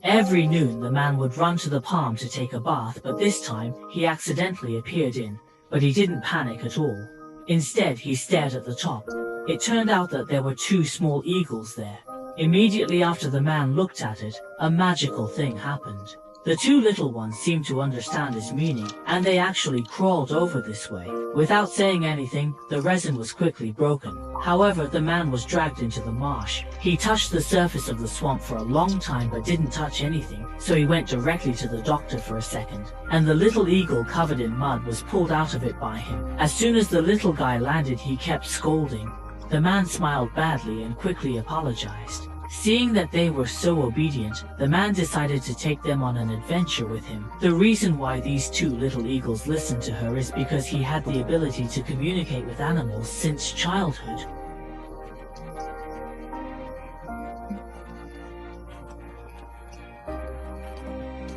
Every noon the man would run to the palm to take a bath, but this time he accidentally appeared in. But he didn't panic at all. Instead, he stared at the top. It turned out that there were two small eagles there. Immediately after the man looked at it, a magical thing happened. The two little ones seemed to understand his meaning, and they actually crawled over this way. Without saying anything, the resin was quickly broken. However, the man was dragged into the marsh. He touched the surface of the swamp for a long time but didn't touch anything, so he went directly to the doctor for a second. And the little eagle covered in mud was pulled out of it by him. As soon as the little guy landed, he kept scolding. The man smiled badly and quickly apologized. Seeing that they were so obedient, the man decided to take them on an adventure with him. The reason why these two little eagles listened to her is because he had the ability to communicate with animals since childhood.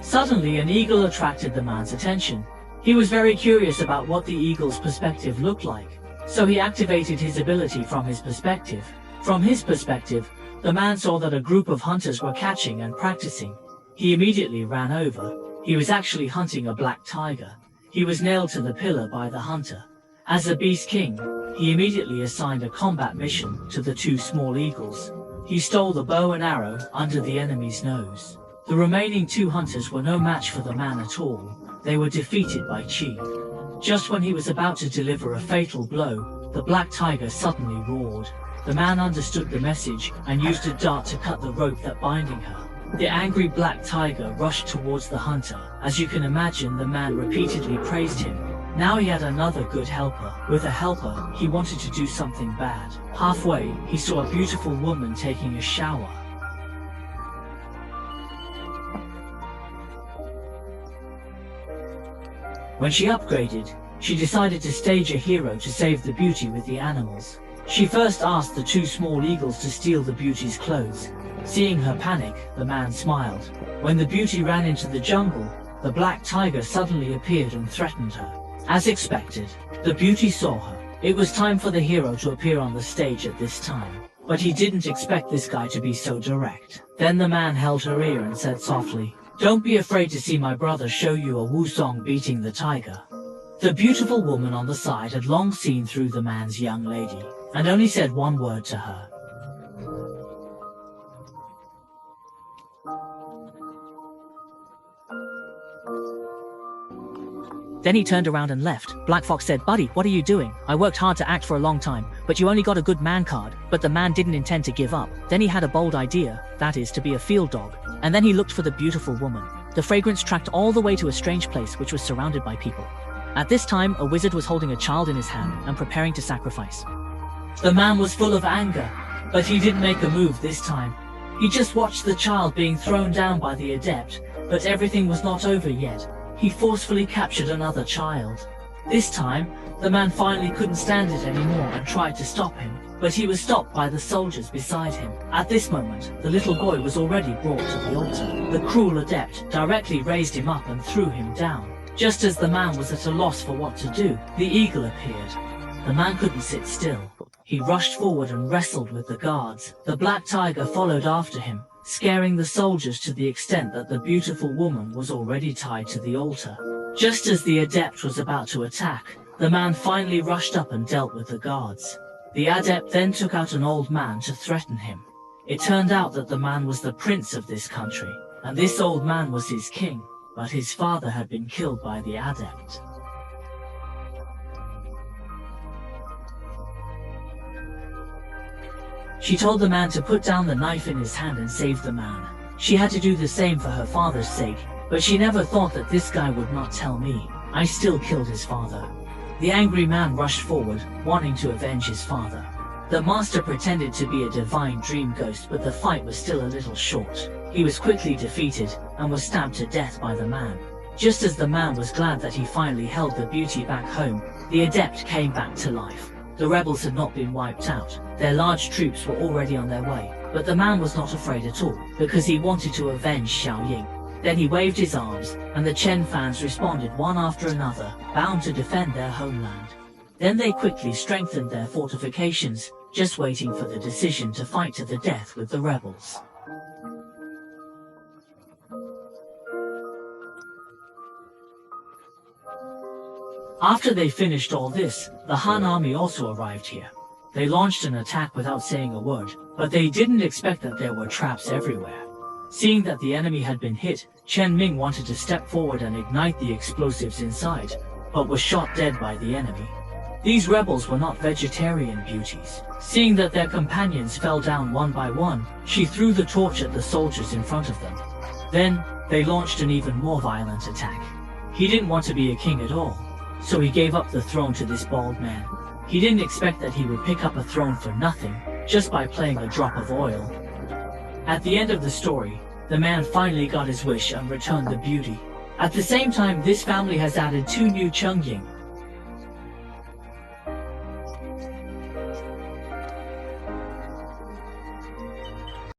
Suddenly, an eagle attracted the man's attention. He was very curious about what the eagle's perspective looked like, so he activated his ability from his perspective. From his perspective, the man saw that a group of hunters were catching and practicing. He immediately ran over. He was actually hunting a black tiger. He was nailed to the pillar by the hunter. As a beast king, he immediately assigned a combat mission to the two small eagles. He stole the bow and arrow under the enemy's nose. The remaining two hunters were no match for the man at all. They were defeated by Chi. Just when he was about to deliver a fatal blow, the black tiger suddenly roared. The man understood the message and used a dart to cut the rope that binding her. The angry black tiger rushed towards the hunter. As you can imagine, the man repeatedly praised him. Now he had another good helper. With a helper, he wanted to do something bad. Halfway, he saw a beautiful woman taking a shower. When she upgraded, she decided to stage a hero to save the beauty with the animals. She first asked the two small eagles to steal the beauty's clothes. Seeing her panic, the man smiled. When the beauty ran into the jungle, the black tiger suddenly appeared and threatened her. As expected, the beauty saw her. It was time for the hero to appear on the stage at this time. But he didn't expect this guy to be so direct. Then the man held her ear and said softly, "Don't be afraid to see my brother show you a Wusong beating the tiger." The beautiful woman on the side had long seen through the man's young lady, and only said one word to her. Then he turned around and left. Black Fox said, "Buddy, what are you doing? I worked hard to act for a long time, but you only got a good man card." But the man didn't intend to give up. Then he had a bold idea, that is, to be a field dog. And then he looked for the beautiful woman. The fragrance tracked all the way to a strange place which was surrounded by people. At this time, a wizard was holding a child in his hand and preparing to sacrifice. The man was full of anger, but he didn't make a move this time. He just watched the child being thrown down by the adept, but everything was not over yet. He forcefully captured another child. This time, the man finally couldn't stand it anymore and tried to stop him, but he was stopped by the soldiers beside him. At this moment, the little boy was already brought to the altar. The cruel adept directly raised him up and threw him down. Just as the man was at a loss for what to do, the eagle appeared. The man couldn't sit still. He rushed forward and wrestled with the guards. The black tiger followed after him, scaring the soldiers to the extent that the beautiful woman was already tied to the altar. Just as the adept was about to attack, the man finally rushed up and dealt with the guards. The adept then took out an old man to threaten him. It turned out that the man was the prince of this country, and this old man was his king, but his father had been killed by the adept. She told the man to put down the knife in his hand and save the man. She had to do the same for her father's sake, but she never thought that this guy would not tell me. I still killed his father. The angry man rushed forward, wanting to avenge his father. The master pretended to be a divine dream ghost, but the fight was still a little short. He was quickly defeated and was stabbed to death by the man. Just as the man was glad that he finally held the beauty back home, the adept came back to life. The rebels had not been wiped out. Their large troops were already on their way, but the man was not afraid at all, because he wanted to avenge Xiao Ying. Then he waved his arms, and the Chen fans responded one after another, bound to defend their homeland. Then they quickly strengthened their fortifications, just waiting for the decision to fight to the death with the rebels. After they finished all this, the Han army also arrived here. They launched an attack without saying a word, but they didn't expect that there were traps everywhere. Seeing that the enemy had been hit, Chen Ming wanted to step forward and ignite the explosives inside, but was shot dead by the enemy. These rebels were not vegetarian beauties. Seeing that their companions fell down one by one, she threw the torch at the soldiers in front of them. Then, they launched an even more violent attack. He didn't want to be a king at all, so he gave up the throne to this bald man. He didn't expect that he would pick up a throne for nothing, just by playing a drop of oil. At the end of the story, the man finally got his wish and returned the beauty. At the same time, this family has added 2 new Chungying,